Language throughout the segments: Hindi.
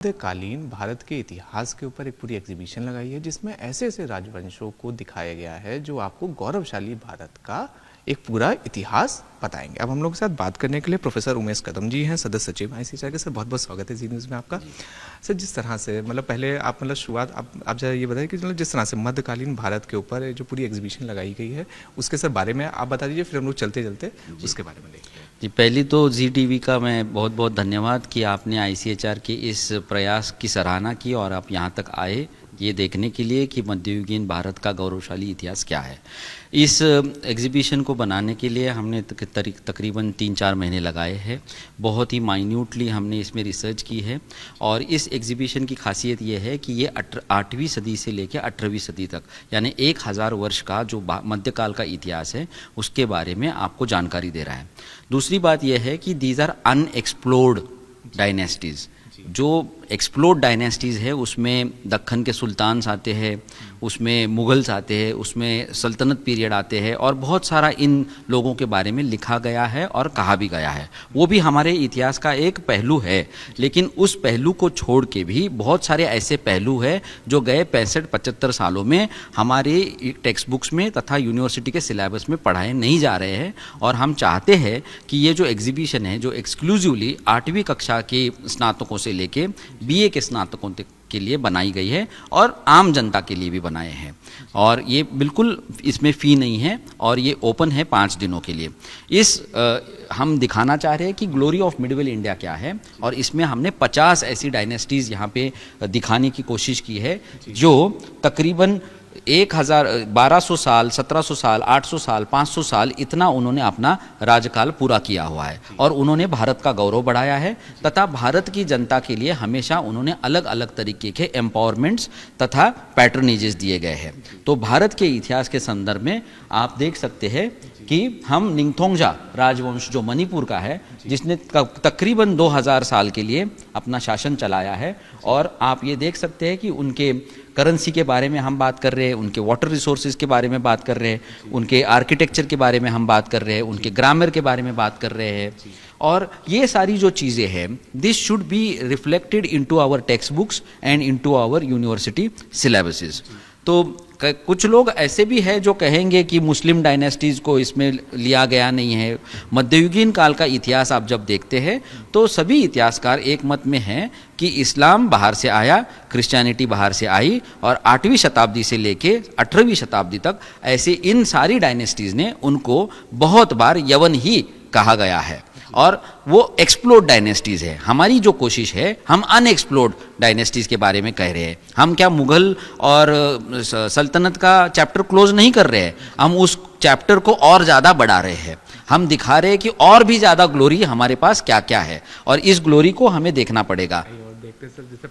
मध्यकालीन भारत के इतिहास के ऊपर एक पूरी एग्जीबिशन लगाई है जिसमें ऐसे ऐसे राजवंशों को दिखाया गया है जो आपको गौरवशाली भारत का एक पूरा इतिहास बताएंगे। अब हम लोग के साथ बात करने के लिए प्रोफेसर उमेश कदम जी हैं, सदस्य सचिव आईसीएचआर के। सर बहुत बहुत स्वागत है जी न्यूज़ में आपका। सर जिस तरह से पहले आप शुरुआत आप जरा ये बताइए कि जिस तरह से मध्यकालीन भारत के ऊपर जो पूरी एग्जीबिशन लगाई गई है उसके सर बारे में आप बता दीजिए, फिर हम लोग चलते चलते उसके बारे में देखते हैं। जी, पहली तो जी टीवी का मैं बहुत बहुत धन्यवाद कि आपने आईसीएचआर के इस प्रयास की सराहना की और आप यहाँ तक आए ये देखने के लिए कि मध्ययुगीन भारत का गौरवशाली इतिहास क्या है। इस एग्जीबिशन को बनाने के लिए हमने तकरीबन 3-4 महीने लगाए हैं। बहुत ही माइन्यूटली हमने इसमें रिसर्च की है और इस एग्जीबिशन की खासियत ये है कि ये 8वीं सदी से लेकर 18वीं सदी तक यानी 1000 वर्ष का जो मध्यकाल का इतिहास है उसके बारे में आपको जानकारी दे रहा है। दूसरी बात यह है कि दीज आर अनएक्सप्लोर्ड डायनेस्टीज़। जो एक्सप्लोर्ड डायनेस्टीज़ है उसमें दक्खन के सुल्तान्स आते हैं, उसमें मुग़ल्स आते हैं, उसमें सल्तनत पीरियड आते हैं और बहुत सारा इन लोगों के बारे में लिखा गया है और कहा भी गया है। वो भी हमारे इतिहास का एक पहलू है, लेकिन उस पहलू को छोड़ के भी बहुत सारे ऐसे पहलू हैं जो गए 65-75 सालों में हमारे टेक्स्ट बुक्स में तथा यूनिवर्सिटी के सिलेबस में पढ़ाए नहीं जा रहे हैं। और हम चाहते हैं कि ये जो एग्जीबिशन है जो एक्सक्लूसिवली 8वीं कक्षा के स्नातकों से लेके बीए के स्नातकों तक के लिए बनाई गई है और आम जनता के लिए भी बनाए हैं। और ये बिल्कुल इसमें फ़ी नहीं है और ये ओपन है 5 दिनों के लिए। हम दिखाना चाह रहे हैं कि ग्लोरी ऑफ मिडिवल इंडिया क्या है और इसमें हमने 50 ऐसी डायनेस्टीज़ यहाँ पे दिखाने की कोशिश की है जो तकरीबन 1200 साल, 1700 साल, 800 साल, 500 साल इतना उन्होंने अपना राजकाल पूरा किया हुआ है और उन्होंने भारत का गौरव बढ़ाया है तथा भारत की जनता के लिए हमेशा उन्होंने अलग अलग तरीके के एम्पावरमेंट्स तथा पैटर्नेजेस दिए गए हैं। तो भारत के इतिहास के संदर्भ में आप देख सकते हैं कि हम निंगथोंगजा राजवंश जो मणिपुर का है जिसने तकरीबन 2000 साल के लिए अपना शासन चलाया है और आप ये देख सकते हैं कि उनके करेंसी के बारे में हम बात कर रहे हैं, उनके वाटर रिसोर्सेज के बारे में बात कर रहे हैं, उनके आर्किटेक्चर के बारे में हम बात कर रहे हैं, उनके ग्रामर के बारे में बात कर रहे हैं। और ये सारी जो चीज़ें हैं this should be reflected into our text books and into our university syllabuses. तो कुछ लोग ऐसे भी हैं जो कहेंगे कि मुस्लिम डायनेस्टीज़ को इसमें लिया गया नहीं है। मध्ययुगीन काल का इतिहास आप जब देखते हैं तो सभी इतिहासकार एक मत में हैं कि इस्लाम बाहर से आया, क्रिश्चियनिटी बाहर से आई और 8वीं शताब्दी से लेके 18वीं शताब्दी तक ऐसे इन सारी डायनेस्टीज़ ने उनको बहुत बार यवन ही कहा गया है और वो एक्सप्लोर्ड डायनेस्टीज़ है। हमारी जो कोशिश है हम अनएक्सप्लोर्ड डायनेस्टीज़ के बारे में कह रहे हैं। हम क्या मुग़ल और सल्तनत का चैप्टर क्लोज नहीं कर रहे हैं, हम उस चैप्टर को और ज़्यादा बढ़ा रहे हैं। हम दिखा रहे हैं कि और भी ज़्यादा ग्लोरी हमारे पास क्या क्या है और इस ग्लोरी को हमें देखना पड़ेगा। जैसे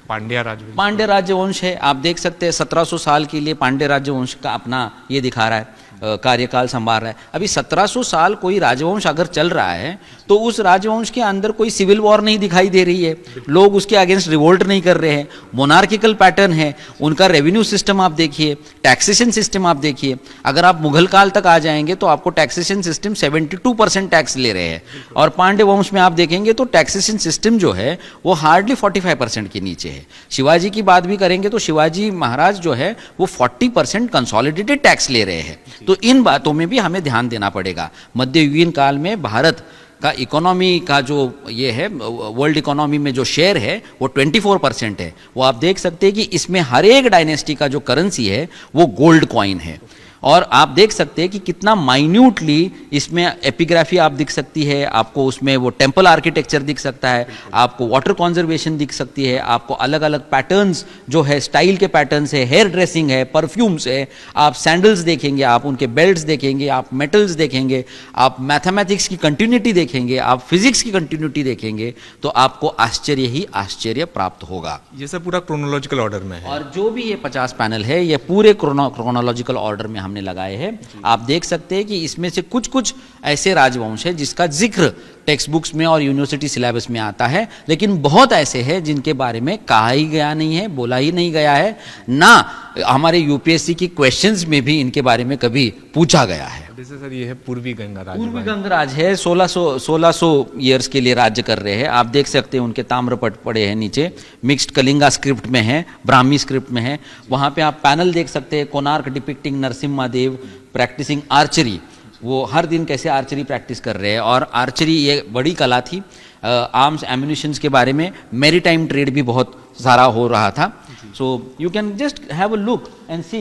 पांड्य राजवंश है, आप देख सकते हैं 1700 साल के लिए पांड्य राजवंश का अपना ये दिखा रहा है, कार्यकाल संभाल रहा है। अभी 1700 साल कोई राजवंश अगर चल रहा है तो उस राजवंश के अंदर कोई सिविल वॉर नहीं दिखाई दे रही है, लोग उसके अगेंस्ट रिवोल्ट नहीं कर रहे हैं, मोनार्किकल पैटर्न है, उनका रेवेन्यू सिस्टम आप देखिए, टैक्सेशन सिस्टम आप देखिए। अगर आप मुगल काल तक आ जाएंगे तो आपको टैक्सेशन सिस्टम 72% टैक्स ले रहे हैं और पांड्य वंश में आप देखेंगे तो टैक्सेशन सिस्टम जो है वो हार्डली 45% के नीचे है। शिवाजी की बात भी करेंगे तो शिवाजी महाराज जो है वो 40% कंसोलिडेटेड टैक्स ले रहे हैं। तो इन बातों में भी हमें ध्यान देना पड़ेगा। मध्ययुगीन काल में भारत का इकोनॉमी का जो ये है वर्ल्ड इकोनॉमी में जो शेयर है वो 24% है। वो आप देख सकते हैं कि इसमें हर एक डायनेस्टी का जो करेंसी है वो गोल्ड कॉइन है और आप देख सकते हैं कि कितना माइन्यूटली इसमें एपिग्राफी आप दिख सकती है, आपको उसमें वो टेम्पल आर्किटेक्चर दिख सकता है, आपको वाटर कंजर्वेशन दिख सकती है, आपको अलग अलग पैटर्न्स जो है स्टाइल के पैटर्न्स है, हेयर ड्रेसिंग है, परफ्यूम्स है, आप सैंडल्स देखेंगे, आप उनके बेल्ट्स देखेंगे, आप मेटल्स देखेंगे, आप मैथमेटिक्स की कंटिन्यूटी देखेंगे, आप फिजिक्स की कंटिन्यूटी देखेंगे तो आपको आश्चर्य ही आश्चर्य प्राप्त होगा। ये सब पूरा क्रोनोलॉजिकल ऑर्डर में है और जो भी ये 50 पैनल है ये पूरे क्रोनोलॉजिकल ऑर्डर में हमने लगाए हैं। आप देख सकते हैं कि इसमें से कुछ कुछ ऐसे राजवंश है जिसका जिक्र टेक्स्ट बुक्स में और यूनिवर्सिटी सिलेबस में आता है, लेकिन बहुत ऐसे हैं जिनके बारे में कहा ही गया नहीं है, बोला ही नहीं गया है, ना हमारे यूपीएससी की क्वेश्चंस में भी इनके बारे में कभी पूछा गया है। जैसे सर ये है पूर्वी गंगा राज। पूर्वी गंगराज है, 1600 ईयर्स के लिए राज्य कर रहे हैं। आप देख सकते हैं उनके ताम्रपट पड़े हैं नीचे, मिक्स्ड कलिंगा स्क्रिप्ट में है, ब्राह्मी स्क्रिप्ट में है। वहाँ पे आप पैनल देख सकते हैं, कोणार्क डिपिक्टिंग नरसिम्हा देव प्रैक्टिसिंग आर्चरी। वो हर दिन कैसे आर्चरी प्रैक्टिस कर रहे हैं, और आर्चरी ये बड़ी कला थी। आर्म्स एम्यूनिशंस के बारे में मैरीटाइम ट्रेड भी बहुत सारा हो रहा था। So you can just have a look and see,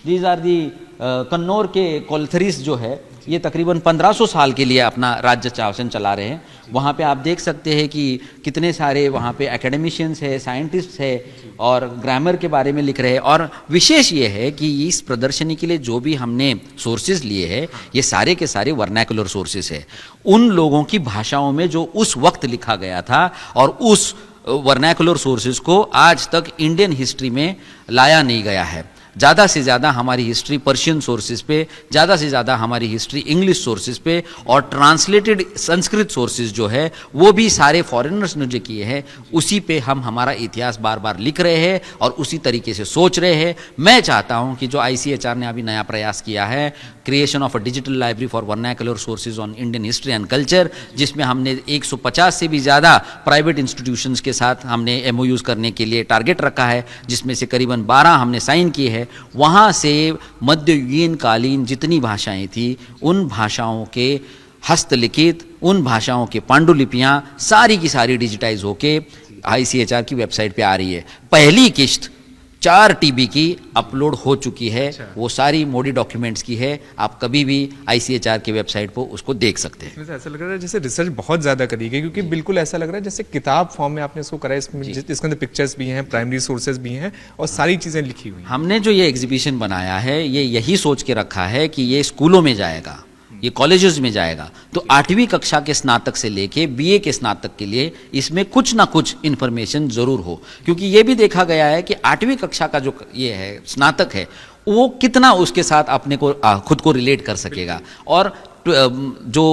these are the Kannur के कोलथरीस जो है, ये तकरीबन 1500 साल के लिए अपना राज्य शासन चला रहे हैं। वहाँ पे आप देख सकते हैं कि कितने सारे वहाँ पे एकेडमिशियंस है, साइंटिस्ट है, और ग्रामर के बारे में लिख रहे हैं। और विशेष ये है कि इस प्रदर्शनी के लिए जो भी हमने सोर्सेज लिए हैं, ये सारे के सारे वर्नैकुलर सोर्सेज है, उन लोगों की भाषाओं में जो उस वक्त लिखा गया था, और उस वर्नैकुलर सोर्सेज को आज तक इंडियन हिस्ट्री में लाया नहीं गया है। ज़्यादा से ज़्यादा हमारी हिस्ट्री पर्शियन सोर्सेज पे, ज़्यादा से ज़्यादा हमारी हिस्ट्री इंग्लिश सोर्सेज पे, और ट्रांसलेटेड संस्कृत सोर्सेज जो है वो भी सारे फॉरेनर्स ने जो किए हैं, उसी पे हम हमारा इतिहास बार बार लिख रहे हैं और उसी तरीके से सोच रहे हैं। मैं चाहता हूं कि जो ICHR ने अभी नया प्रयास किया है, creation of a digital library for vernacular sources on Indian history and culture, जिसमें हमने 150 से भी ज़्यादा प्राइवेट इंस्टीट्यूशंस के साथ हमने MOUs करने के लिए टारगेट रखा है, जिसमें से करीबन 12 हमने साइन किए हैं। वहाँ से मध्ययुगीन कालीन जितनी भाषाएं थी, उन भाषाओं के हस्तलिखित, उन भाषाओं के पांडुलिपियाँ सारी की सारी डिजिटाइज होके ICHR की वेबसाइट पे आ रही है। पहली किश्त 4 TB की अपलोड हो चुकी है। वो सारी मोडी डॉक्यूमेंट्स की है, आप कभी भी ICHR की वेबसाइट पर उसको देख सकते हैं। इसमें से ऐसा लग रहा है जैसे रिसर्च बहुत ज़्यादा करी गई, क्योंकि बिल्कुल ऐसा लग रहा है जैसे किताब फॉर्म में आपने इसको करा है। इसके अंदर पिक्चर्स भी हैं, प्राइमरी सोर्सेज भी हैं, और सारी चीज़ें लिखी हुई हैं। हमने जो ये एग्जीबिशन बनाया है, ये यही सोच के रखा है कि ये स्कूलों में जाएगा, ये कॉलेजेस में जाएगा, तो 8वीं कक्षा के स्नातक से लेके BA के स्नातक के लिए इसमें कुछ ना कुछ इन्फॉर्मेशन जरूर हो। क्योंकि ये भी देखा गया है कि 8वीं कक्षा का जो ये है स्नातक है, वो कितना उसके साथ अपने को खुद को रिलेट कर सकेगा, और जो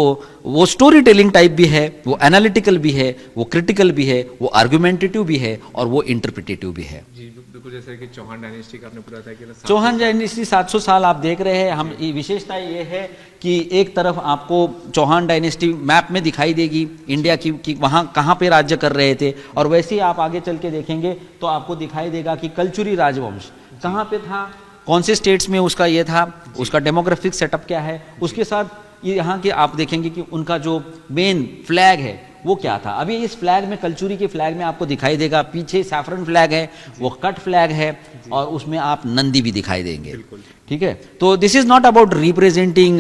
वो स्टोरी टेलिंग टाइप भी है, वो एनालिटिकल भी है, वो क्रिटिकल भी है, वो आर्गुमेंटेटिव भी है, और वो इंटरप्रिटेटिव भी है। जी बिल्कुल, जैसे कि चौहान डायनेस्टी का आपने पूरा था कि चौहान डायनेस्टी 700 साल आप देख रहे हैं। हम विशेषता ये है कि एक तरफ आपको चौहान डायनेस्टी मैप में दिखाई देगी इंडिया की कि वहाँ कहाँ पे राज्य कर रहे थे, और वैसे ही आप आगे चल के देखेंगे तो आपको दिखाई देगा कि कलचुरी राजवंश कहाँ पे था, कौन से स्टेट्स में उसका ये था, उसका डेमोग्राफिक सेटअप क्या है। उसके साथ ये यहाँ के आप देखेंगे कि उनका जो मेन फ्लैग है वो क्या था। अभी इस फ्लैग में, कलचुरी के फ्लैग में आपको दिखाई देगा, पीछे सैफरन फ्लैग है, वो कट फ्लैग है, और उसमें आप नंदी भी दिखाई देंगे। ठीक है, तो this is not about representing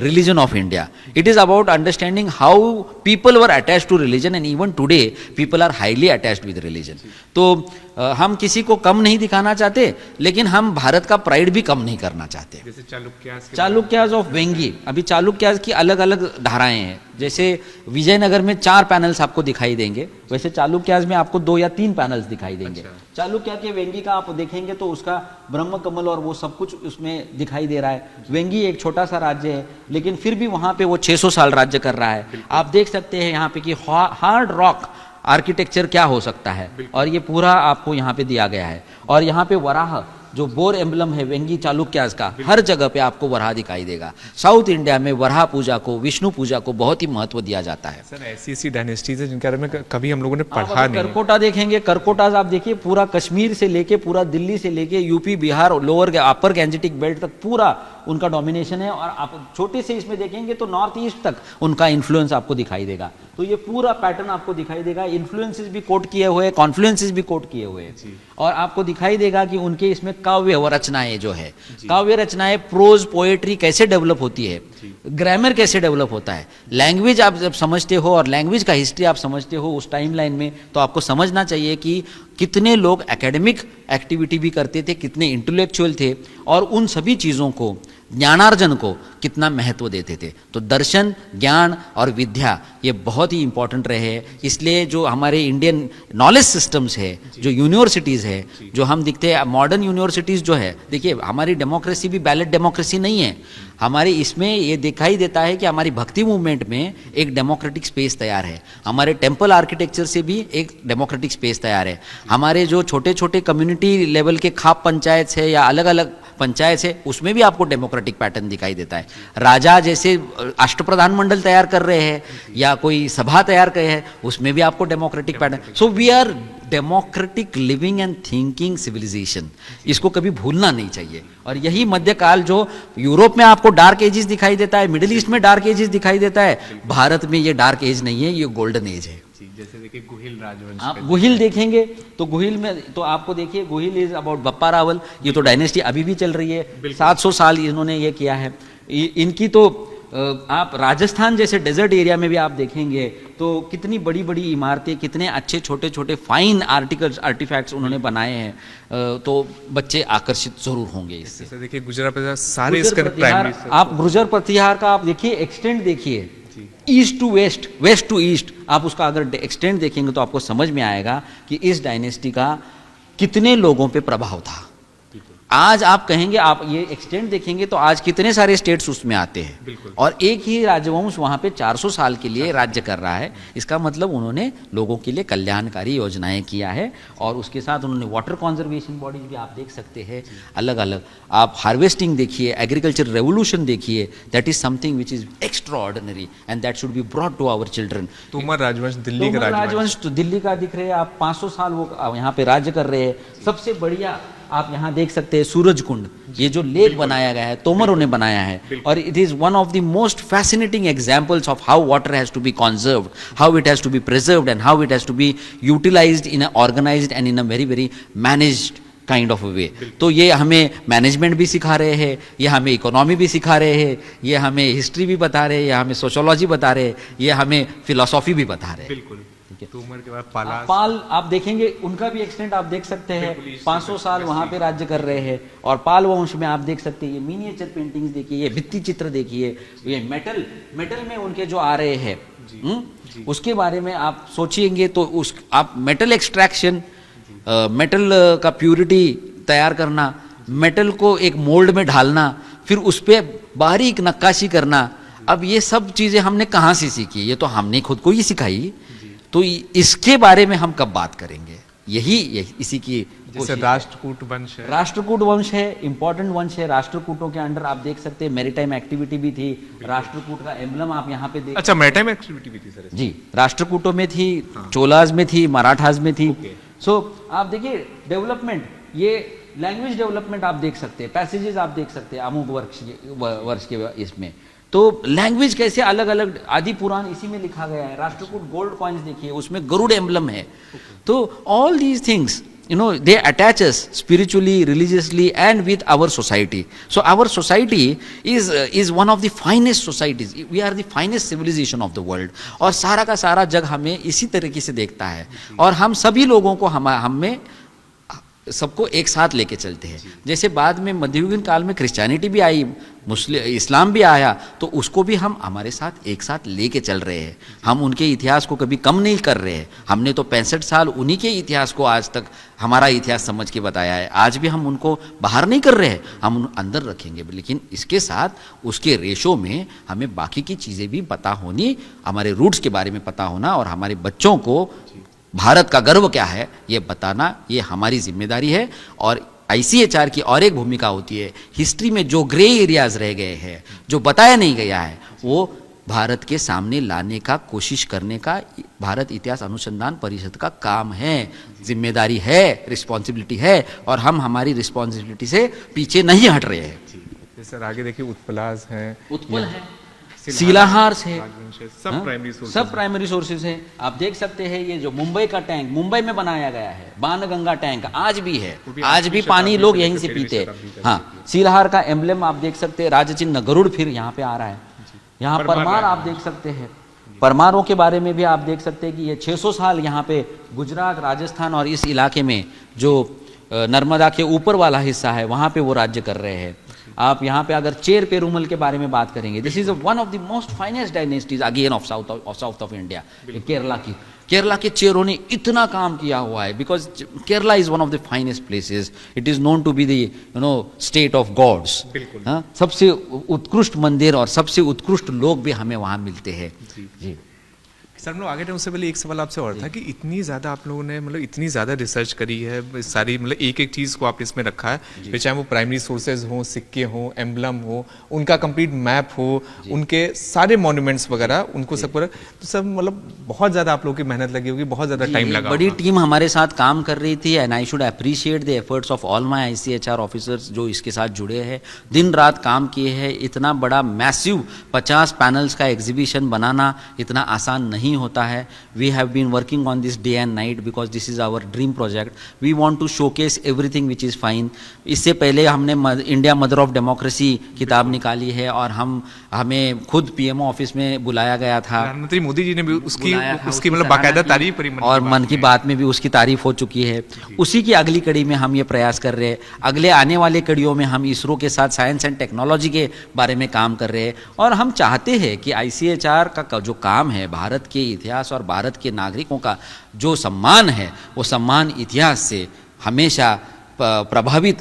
religion of India, it is about understanding how people were attached to religion, and even today people are highly attached with religion. तो हम किसी को कम नहीं दिखाना चाहते, लेकिन हम भारत का प्राइड भी कम नहीं करना चाहते। जैसे चालुक्याज ऑफ वेंगी, अभी चालुक्याज की अलग अलग धाराएं हैं। जैसे विजयनगर में 4 पैनल्स आपको दिखाई देंगे, वैसे चालुक्याज में आपको 2 या 3 पैनल्स दिखाई देंगे। अच्छा। चालुक्या के वेंगी का आप देखेंगे तो उसका ब्रह्म कमल और वो सब कुछ उसमें दिखाई दे रहा है। वेंगी एक छोटा सा राज्य है, लेकिन फिर भी वहां पे वो 600 साल राज्य कर रहा है। आप देख सकते हैं यहाँ पे कि हार्ड रॉक आर्किटेक्चर क्या हो सकता है, और ये पूरा आपको यहाँ पे दिया गया है। और यहाँ पे वराह जो बोर एम्बलम है वेंगी चालुक्याज का, हर जगह पे आपको वराह दिखाई देगा। साउथ इंडिया में वराह पूजा को, विष्णु पूजा को बहुत ही महत्व दिया जाता है। सर ऐसी डायनेस्टीज है जिनके बारे में कभी हम लोगों ने पढ़ा नहीं। करकोटा देखेंगे, करकोटाज आप देखिए, पूरा कश्मीर से लेके, पूरा दिल्ली से लेके UP, Bihar, lower upper Gangetic belt तक पूरा उनका डोमिनेशन है। और आप छोटे से इसमें देखेंगे तो नॉर्थ ईस्ट तक उनका इन्फ्लुएंस आपको दिखाई देगा। तो ये पूरा पैटर्न आपको दिखाई देगा, इन्फ्लुएंसेस भी कोट किए हुए, कॉन्फ्लुएंसेस भी कोट किए हुए, और आपको दिखाई देगा कि उनके इसमें काव्य रचनाएं जो है, काव्य रचनाएं, प्रोज पोएट्री कैसे डेवलप होती है, ग्रामर कैसे डेवलप होता है, लैंग्वेज आप जब समझते हो और लैंग्वेज का हिस्ट्री आप समझते हो उस टाइमलाइन में, तो आपको समझना चाहिए कि कितने लोग एकेडमिक एक्टिविटी भी करते थे, कितने इंटेलेक्चुअल थे, और उन सभी चीज़ों को, ज्ञानार्जन को कितना महत्व देते थे। तो दर्शन, ज्ञान और विद्या ये बहुत ही इंपॉर्टेंट रहे हैं। इसलिए जो हमारे इंडियन नॉलेज सिस्टम्स है, जो यूनिवर्सिटीज़ है, जो हम दिखते हैं मॉडर्न यूनिवर्सिटीज़ जो है, देखिए हमारी डेमोक्रेसी भी बैलेट डेमोक्रेसी नहीं है। हमारे इसमें ये दिखाई देता है कि हमारी भक्ति मूवमेंट में एक डेमोक्रेटिक स्पेस तैयार है, हमारे टेम्पल आर्किटेक्चर से भी एक डेमोक्रेटिक स्पेस तैयार है, हमारे जो छोटे छोटे कम्युनिटी लेवल के खाप पंचायत है या अलग अलग पंचायत है उसमें भी आपको डेमोक्रेटिक पैटर्न दिखाई देता है। राजा जैसे अष्टप्रधान मंडल तैयार कर रहे हैं या कोई सभा तैयार कर रहे हैं उसमें भी आपको democratic pattern. So we are democratic living and thinking civilisation, इसको कभी भूलना नहीं चाहिए। और यही मध्यकाल जो यूरोप में आपको डार्क एजेस दिखाई देता है, मिडिल ईस्ट में डार्क एजेस दिखाई देता है, भारत में ये डार्क एज नहीं है, ये गोल्डन एज है। जैसे देखिए गुहिल राजवंश, आप गुहिल देखेंगे तो गुहिल में तो आपको देखिए गुहिल इज अबाउट बप्पा रावल, ये तो डायनेस्टी अभी भी चल रही है, 700 साल इन्होंने ये किया है। इनकी तो आप राजस्थान जैसे डेजर्ट एरिया में भी आप देखेंगे तो कितनी बड़ी बड़ी इमारतें, कितने अच्छे छोटे छोटे फाइन आर्टिफैक्ट्स उन्होंने बनाए हैं, तो बच्चे आकर्षित जरूर होंगे इससे। जैसे देखिए गुजरात में सारे इसका प्राइमरी, आप गुर्जर प्रतिहार का आप देखिए एक्सटेंड देखिए, east to west, west to east, आप उसका अगर एक्सटेंड देखेंगे तो आपको समझ में आएगा कि इस डायनेस्टी का कितने लोगों पे प्रभाव था। आज आप कहेंगे, आप ये एक्सटेंड देखेंगे तो आज कितने सारे स्टेट्स उसमें आते हैं और एक ही राजवंश वहां पे 400 साल के लिए राज्य कर रहा है। इसका मतलब उन्होंने लोगों के लिए कल्याणकारी योजनाएं किया है और उसके साथ उन्होंने वाटर कंजर्वेशन बॉडीज भी आप देख सकते हैं अलग अलग। आप हार्वेस्टिंग देखिए, एग्रीकल्चर रेवोल्यूशन देखिए, that is something which is extraordinary and that should be brought to our children. Tomar राजवंश दिल्ली का राजवंश तो दिल्ली का दिख रहे हैं आप, 500 साल वो यहाँ पे राज्य कर रहे हैं। सबसे बढ़िया आप यहाँ देख सकते हैं सूरज कुंड, ये जो लेक बनाया गया है तोमरों ने बनाया है और it is one of the most fascinating examples of how water has to be conserved, how it has to be preserved and how it has to be utilised in a organised and in a very very managed kind of way. तो ये हमें मैनेजमेंट भी सिखा रहे हैं, ये हमें इकोनॉमी भी सिखा रहे हैं, ये हमें हिस्ट्री भी बता रहे हैं, ये हमें सोशोलॉजी बता रहे हैं, ये हमें फिलोसॉफी भी बता रहे हैं। बिल्कुल। तोमर के बाद पाल आप देखेंगे, उनका भी एक्सटेंट आप देख सकते हैं, 500 साल वहां पे राज्य कर रहे हैं। और पाल वंश में आप देख सकते हैं, ये मिनिएचर पेंटिंग्स देखिए, ये भित्ति चित्र देखिए, ये मेटल में उनके जो आ रहे हैं उसके बारे में आप सोचिएंगे तो उस आप मेटल एक्सट्रैक्शन, मेटल का प्यूरिटी तैयार करना, मेटल को एक मोल्ड में ढालना, फिर उस पर बारीक नक्काशी करना, अब ये सब चीजें हमने कहाँ से सीखी? ये तो हमने खुद को ही सिखाई। तो इसके बारे में हम कब बात करेंगे? यही इसी की जैसे राष्ट्रकूट वंश है, राष्ट्रकूट वंश है, इंपॉर्टेंट वंश है। राष्ट्रकूटों के अंडर आप देख सकते हैं मेरीटाइम एक्टिविटी भी थी, राष्ट्रकूट का एम्बलम आप यहाँ पे देख। अच्छा, मेरीटाइम एक्टिविटी भी थी सर? जी, राष्ट्रकूटों में थी, चोलाज में थी, मराठाज में थी। सो आप देखिए डेवलपमेंट, ये लैंग्वेज डेवलपमेंट आप देख सकते हैं, पैसेजेस आप देख सकते हैं अमुक वर्ष के इसमें। तो लैंग्वेज कैसे अलग अलग, आदि पुराण इसी में लिखा गया है। राष्ट्रकूट गोल्ड कॉइन्स देखिए, उसमें गरुड़ एम्बलम है। तो all these things they attach us spiritually, religiously and with our society. So our society is one of the finest societies. We are the finest civilization of the world. और सारा का सारा जग हमें इसी तरीके से देखता है और हम सभी लोगों को हम में सबको एक साथ लेके चलते हैं। जैसे बाद में मध्ययुगीन काल में क्रिश्चियनिटी भी आई, इस्लाम भी आया, तो उसको भी हम हमारे साथ एक साथ लेके चल रहे हैं। हम उनके इतिहास को कभी कम नहीं कर रहे हैं। हमने तो 65 साल उन्हीं के इतिहास को आज तक हमारा इतिहास समझ के बताया है। आज भी हम उनको बाहर नहीं कर रहे हैं, हम उन अंदर रखेंगे, लेकिन इसके साथ उसके रेशो में हमें बाकी की चीज़ें भी पता होनी, हमारे रूट्स के बारे में पता होना और हमारे बच्चों को भारत का गर्व क्या है ये बताना, ये हमारी जिम्मेदारी है। और ICHR की और एक भूमिका होती है, हिस्ट्री में जो ग्रे एरियाज रह गए हैं, जो बताया नहीं गया है, वो भारत के सामने लाने का कोशिश करने का भारत इतिहास अनुसंधान परिषद का काम है, जिम्मेदारी है, रिस्पॉन्सिबिलिटी है। और हम हमारी रिस्पॉन्सिबिलिटी से पीछे नहीं हट रहे हैं। सर आगे देखिए उत्पलाज है, उत्पल है, शिलाहार है, सब प्राइमरी सोर्सेज हैं। आप देख सकते हैं ये जो मुंबई का टैंक मुंबई में बनाया गया है, बाणगंगा टैंक आज भी है, आज भी पानी लोग यहीं से पीते हैं। हाँ, शिलाहार का एम्बलम आप देख सकते हैं, राजचिन्ह गरुड़ फिर यहाँ पे आ रहा है। यहाँ परमार आप देख सकते हैं, परमारों के बारे में भी आप देख सकते हैं कि ये 600 साल यहाँ पे गुजरात, राजस्थान और इस इलाके में जो नर्मदा के ऊपर वाला हिस्सा है वहाँ पे वो राज्य कर रहे हैं। आप यहाँ पे अगर चेर पेरुमल के बारे में बात करेंगे, this is one of the most finest dynasties again of south of India, Kerala की केरला के चेयरों ने इतना काम किया हुआ है, because Kerala is one of the finest places, it is known to be the state of gods. हाँ, सबसे उत्कृष्ट मंदिर और सबसे उत्कृष्ट लोग भी हमें वहाँ मिलते हैं। जी सर, हम लोग आगे बढ़े उससे पहले एक सवाल आपसे और था कि इतनी ज़्यादा आप लोगों ने मतलब इतनी ज़्यादा रिसर्च करी है, सारी मतलब एक एक चीज़ को आपने इसमें रखा है, फिर चाहे वो प्राइमरी सोर्सेज हो, सिक्के हो, एम्बलम हो, उनका कंप्लीट मैप हो, उनके सारे मॉन्यूमेंट्स वगैरह, उनको सब पूरा, तो सब मतलब बहुत ज़्यादा आप लोगों की मेहनत लगी होगी, बहुत ज़्यादा टाइम लगा बड़ी होगा। टीम हमारे साथ काम कर रही थी, and I should appreciate the efforts of all my ICHR officers जो इसके साथ जुड़े हैं, दिन रात काम किए हैं। इतना बड़ा मैसिव 50 पैनल्स का एग्जीबिशन बनाना इतना आसान नहीं होता है। We have been working on this day and night because this is our dream project. We want to showcase everything which is fine. इससे पहले हमने इंडिया मदर ऑफ डेमोक्रेसी किताब निकाली है, और हमें खुद PMO ऑफिस में बुलाया गया था, प्रधानमंत्री मोदी जी ने भी उसकी उसकी मतलब बाकायदा तारीफ करी, और मन की बात में भी उसकी तारीफ हो चुकी है। उसी की अगली कड़ी में हम ये प्रयास कर रहे हैं। अगले आने वाले कड़ियों में हम इसरो के साथ साइंस एंड टेक्नोलॉजी के बारे में काम कर रहे हैं, और हम चाहते हैं कि ICHR का जो काम है, भारत के इतिहास और भारत के नागरिकों का जो सम्मान है, वो सम्मान इतिहास से हमेशा प्रभावित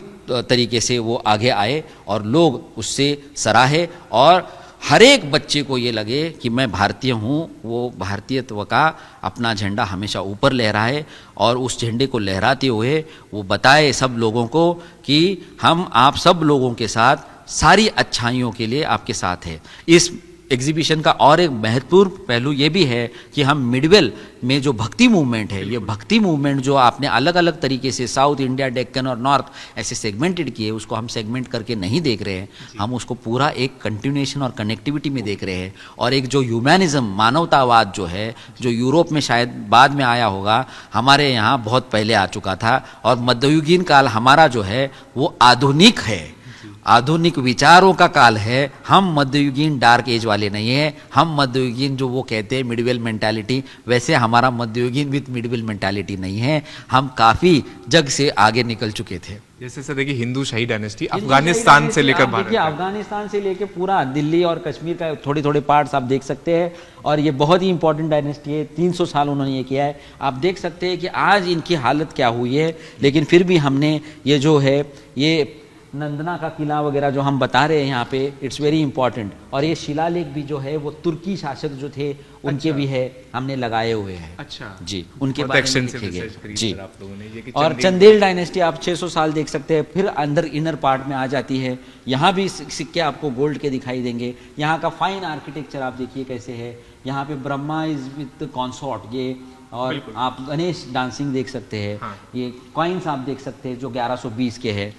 तरीके से वो आगे आए और लोग उससे सराहे, और हर एक बच्चे को ये लगे कि मैं भारतीय हूँ, वो भारतीयत्व का अपना झंडा हमेशा ऊपर लहराए, और उस झंडे को लहराते हुए वो बताए सब लोगों को कि हम आप सब लोगों के साथ सारी अच्छाइयों के लिए आपके साथ है। इस एग्जीबिशन का और एक महत्वपूर्ण पहलू ये भी है कि हम मिडवेल में जो भक्ति मूवमेंट है, ये भक्ति मूवमेंट जो आपने अलग अलग तरीके से साउथ इंडिया, डेक्कन और नॉर्थ ऐसे सेगमेंटेड किए, उसको हम सेगमेंट करके नहीं देख रहे हैं, हम उसको पूरा एक कंटिन्यूएशन और कनेक्टिविटी में देख रहे हैं। और एक जो ह्यूमैनिज्म, मानवतावाद जो है, जो यूरोप में शायद बाद में आया होगा, हमारे यहाँ बहुत पहले आ चुका था, और मध्ययुगीन काल हमारा जो है वो आधुनिक है, आधुनिक विचारों का काल है। हम मध्ययुगीन डार्क एज वाले नहीं है, हम मध्ययुगीन जो वो कहते हैं मिडवेल मेंटालिटी, वैसे हमारा मध्ययुगीन विद मिडवेल मेंटालिटी नहीं है। हम काफ़ी जग से आगे निकल चुके थे। जैसे सर देखिए, हिंदू शाही डायनेस्टी अफगानिस्तान से लेकर भारत, देखिए अफगानिस्तान से लेकर पूरा दिल्ली और कश्मीर का थोड़े थोड़े पार्ट्स आप देख सकते हैं, और ये बहुत ही इंपॉर्टेंट डायनेस्टी है। 300 साल उन्होंने ये किया है। आप देख सकते हैं कि आज इनकी हालत क्या हुई है, लेकिन फिर भी हमने ये जो है, ये नंदना का किला वगैरह जो हम बता रहे हैं यहाँ पे, इट्स वेरी इंपॉर्टेंट। और ये शिलालेख भी जो है वो तुर्की शासक जो थे उनके भी है, हमने लगाए हुए हैं। अच्छा जी, उनके बारे में लिखे गए जी। आप लोगों ने ये कि और चंदेल डायनेस्टी आप 600 साल देख सकते हैं। फिर अंदर इनर पार्ट में आ जाती है, यहाँ भी सिक्के आपको गोल्ड के दिखाई देंगे। यहाँ का फाइन आर्किटेक्चर आप देखिए कैसे है। यहाँ पे ब्रह्मा इज विद कॉन्सॉर्ट, ये, और आप गणेश डांसिंग देख सकते हैं। हाँ। ये कॉइन्स आप देख सकते हैं जो 1120 के है,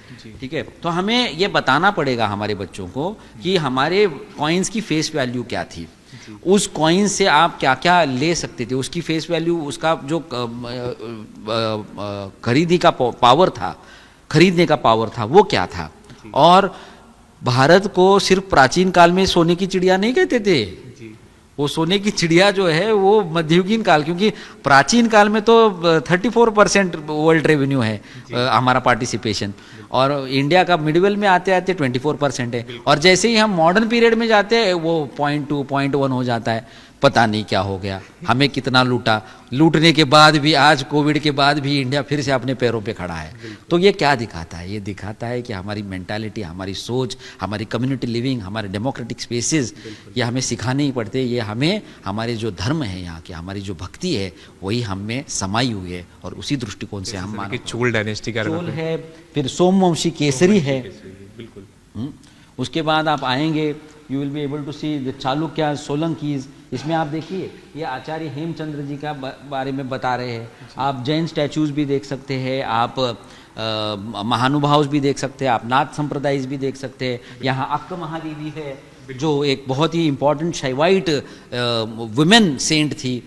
ठीक है। तो हमें ये बताना पड़ेगा हमारे बच्चों को कि हमारे कॉइन्स की फेस वैल्यू क्या थी, उस कॉइन से आप क्या क्या ले सकते थे, उसकी फेस वैल्यू, उसका जो खरीदी का पावर था, खरीदने का पावर था, वो क्या था। और भारत को सिर्फ प्राचीन काल में सोने की चिड़िया नहीं कहते थे, वो सोने की चिड़िया जो है वो मध्ययुगीन काल, क्योंकि प्राचीन काल में तो 34% वर्ल्ड रेवेन्यू है हमारा पार्टिसिपेशन, और इंडिया का मिडवेल में आते आते 24% है। और जैसे ही हम मॉडर्न पीरियड में जाते हैं वो 0.2, 0.1 हो जाता है। पता नहीं क्या हो गया, हमें कितना लूटा, लूटने के बाद भी आज कोविड के बाद भी इंडिया फिर से अपने पैरों पे खड़ा है। तो ये क्या दिखाता है? ये दिखाता है कि हमारी मेंटालिटी, हमारी सोच, हमारी कम्युनिटी लिविंग, हमारे डेमोक्रेटिक स्पेसेस, ये हमें सिखाने ही पड़ते। ये हमें, हमारे जो धर्म है यहाँ की, हमारी जो भक्ति है, वही हम में समाई हुई है, और उसी दृष्टिकोण से हम मानते हैं। चोल डायनेस्टी का चोल है, फिर सोमवंशी केसरी है। बिल्कुल। उसके बाद आप आएंगे, you will be able to see the Chalukya, Solankis. इसमें आप देखिए ये आचार्य हेमचंद्र जी का बारे में बता रहे हैं। आप जैन स्टैचूज भी देख सकते हैं, आप महानुभाव भी देख सकते हैं, आप नाथ संप्रदाय भी देख सकते हैं। यहाँ अक्क महादेवी है जो एक बहुत ही इंपॉर्टेंट शैवाइट वुमेन सेंट थी।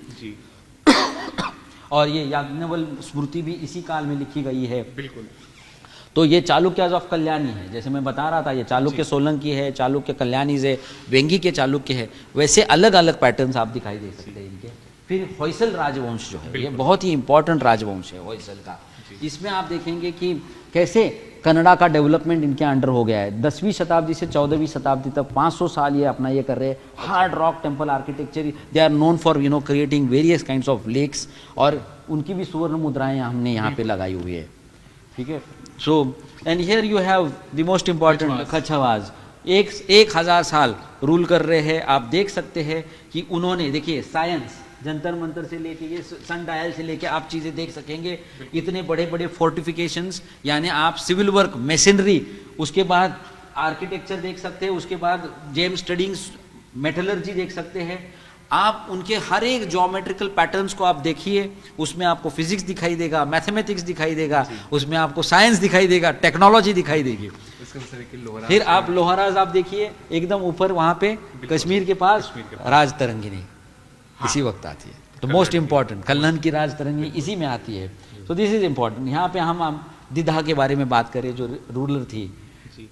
और ये याज्ञवल्क्य स्मृति भी इसी काल में लिखी गई है। बिल्कुल। तो ये चालुक्याज ऑफ कल्याणी है, जैसे मैं बता रहा था, ये चालुक्य सोलंकी है, चालुक्य कल्याणी है, वेंगी के चालुक्य है। वैसे अलग अलग पैटर्न्स आप दिखाई दे सकते हैं इनके। फिर होयसल राजवंश जो है, ये बहुत ही इंपॉर्टेंट राजवंश है होयसल का। इसमें आप देखेंगे कि कैसे कनाडा का डेवलपमेंट इनके अंडर हो गया है। 10वीं शताब्दी से 14वीं शताब्दी तक 500 साल ये अपना ये कर रहे हैं। Hard rock temple architecture, they are known for creating various kinds of lakes, और उनकी भी सुवर्ण मुद्राएं हमने यहाँ पे लगाई हुई है। ठीक है, so and here you have the most important Kachhwahas, 1000 साल रूल कर रहे हैं। आप देख सकते हैं कि उन्होंने, देखिए साइंस, जंतर मंतर से लेके ये सन डायल से लेके आप चीज़ें देख सकेंगे, इतने बड़े बड़े फोर्टिफिकेशंस, यानी आप सिविल वर्क, मशीनरी, उसके बाद आर्किटेक्चर देख सकते हैं, उसके बाद जेम स्टडिंग्स, मेटलर्जी देख सकते हैं आप। उनके हर एक ज्योमेट्रिकल पैटर्न्स को आप देखिए, उसमें आपको फिजिक्स दिखाई देगा, मैथमेटिक्स दिखाई देगा, उसमें आपको साइंस दिखाई देगा, टेक्नोलॉजी दिखाई देगी। फिर आप लोहाराज आप देखिए, एकदम ऊपर वहाँ पे कश्मीर के पास राज तरंगिनी इसी वक्त आती है, तो मोस्ट इंपॉर्टेंट कल्हन की राज तरंगिनी इसी में आती है। तो दिस इज इम्पॉर्टेंट। यहाँ पे हम दिधा के बारे में बात करें जो रूलर थी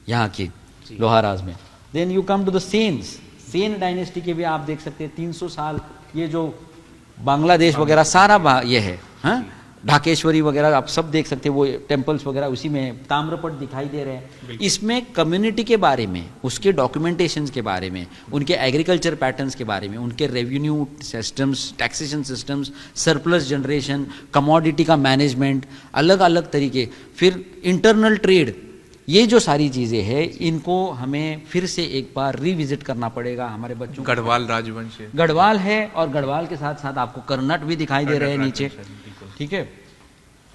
यहाँ की लोहाराज में। Then you come to the Sens, Sen dynasty के भी आप देख सकते हैं 300 साल, ये जो बांग्लादेश वगैरह सारा ये है, हाँ, ढाकेश्वरी वगैरह आप सब देख सकते हैं, वो टेम्पल्स वगैरह उसी में, ताम्रपट दिखाई दे रहे हैं। इसमें कम्युनिटी के बारे में, उसके डॉक्यूमेंटेशन के बारे में, उनके एग्रीकल्चर पैटर्न्स के बारे में, उनके revenue systems, taxation systems, surplus generation, commodity का मैनेजमेंट, अलग अलग तरीके, फिर इंटरनल ट्रेड, ये जो सारी चीज़ें हैं इनको हमें फिर से एक बार रिविजिट करना पड़ेगा हमारे बच्चों। गढ़वाल राजवंश, गढ़वाल है, और गढ़वाल के साथ साथ आपको कर्नाट भी दिखाई दे रहे हैं नीचे, ठीक है।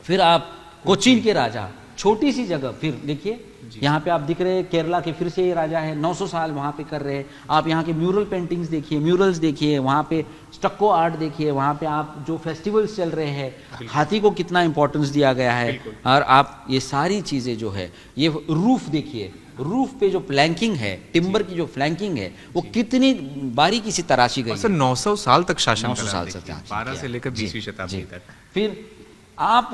फिर आप कोचीन के राजा, छोटी सी जगह, फिर देखिए यहाँ पे आप दिख रहे हैं केरला के फिर से ये राजा है, 900 साल वहाँ पे कर रहे हैं। आप यहाँ के म्यूरल पेंटिंग्स देखिए, म्यूरल्स देखिए, वहाँ पे स्टक्को आर्ट देखिए, वहाँ पे आप जो फेस्टिवल्स चल रहे हैं, हाथी को कितना इंपॉर्टेंस दिया गया है, और आप ये सारी चीज़ें जो है, ये रूफ देखिए, रूफ पे जो प्लैंकिंग है, टिम्बर की जो फ्लैंकिंग है, वो कितनी बारीकी से तराशी गई है। 900 साल तक शासन 900 साल करा, तक देखिए, 12 से लेकर 20वीं शताब्दी तक। फिर आप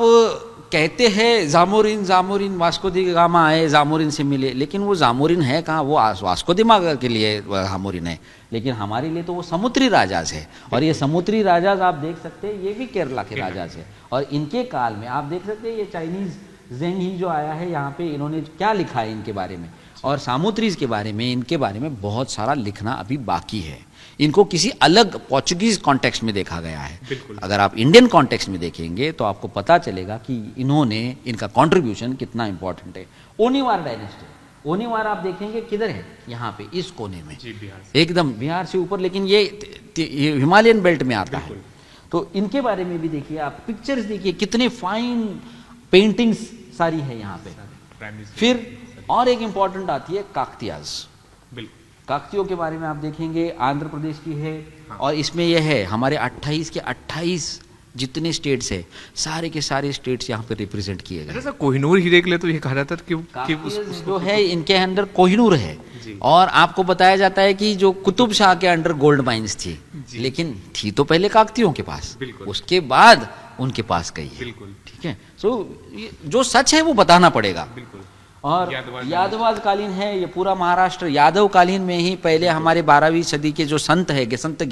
कहते हैं जामोरिन वास्को दी गामा आए, जामोरिन से मिले, लेकिन वो जामोरिन है कहाँ? वो वास्को दी गामा के लिए जामोरिन है, लेकिन हमारे लिए तो वो समुद्री राजाज है। और ये समुद्री राजाज आप देख सकते हैं, ये भी केरला के राजाज है। और इनके काल में आप देख सकते हैं ये चाइनीज जेंग ही जो आया है यहाँ पे, इन्होंने क्या लिखा है इनके बारे में, और सामुद्रीज के बारे में, इनके बारे में बहुत सारा लिखना अभी बाकी है। इनको किसी अलग पोर्चुगीज कॉन्टेक्स्ट में देखा गया है। अगर आप इंडियन कॉन्टेक्स्ट में देखेंगे तो आपको पता चलेगा कि इन्होंने, इनका कंट्रीब्यूशन कितना इंपॉर्टेंट है। ओनीवार डायनेस्टी, ओनीवार आप देखेंगे किधर है? यहाँ पे इस कोने में, एकदम बिहार से ऊपर, लेकिन ये हिमालयन बेल्ट में आता है। तो इनके बारे में भी देखिए आप, पिक्चर्स देखिए, कितने फाइन पेंटिंग्स सारी है यहाँ पे। फिर और एक इंपॉर्टेंट आती है काकतियाज। काकतियों के बारे में आप देखेंगे, आंध्र प्रदेश की है, और इसमें यह है हमारे 28 के 28 जितने स्टेट्स है, सारे के सारे स्टेट्स यहाँ पे रिप्रेजेंट किए गए। कोहिनूर हीरे के लिए तो ये कहा जाता था कि जो है इनके अंदर कोहिनूर है, और आपको बताया जाता है कि जो कुतुब शाह के अंडर गोल्ड माइंस थी, लेकिन थी तो पहले काकतियों के पास, उसके बाद उनके पास गई है। ठीक है, सो जो सच है वो बताना पड़ेगा। और यादवाद कालीन है, ये पूरा महाराष्ट्र यादव कालीन में ही पहले हमारे 12वीं सदी के जो संत है, संत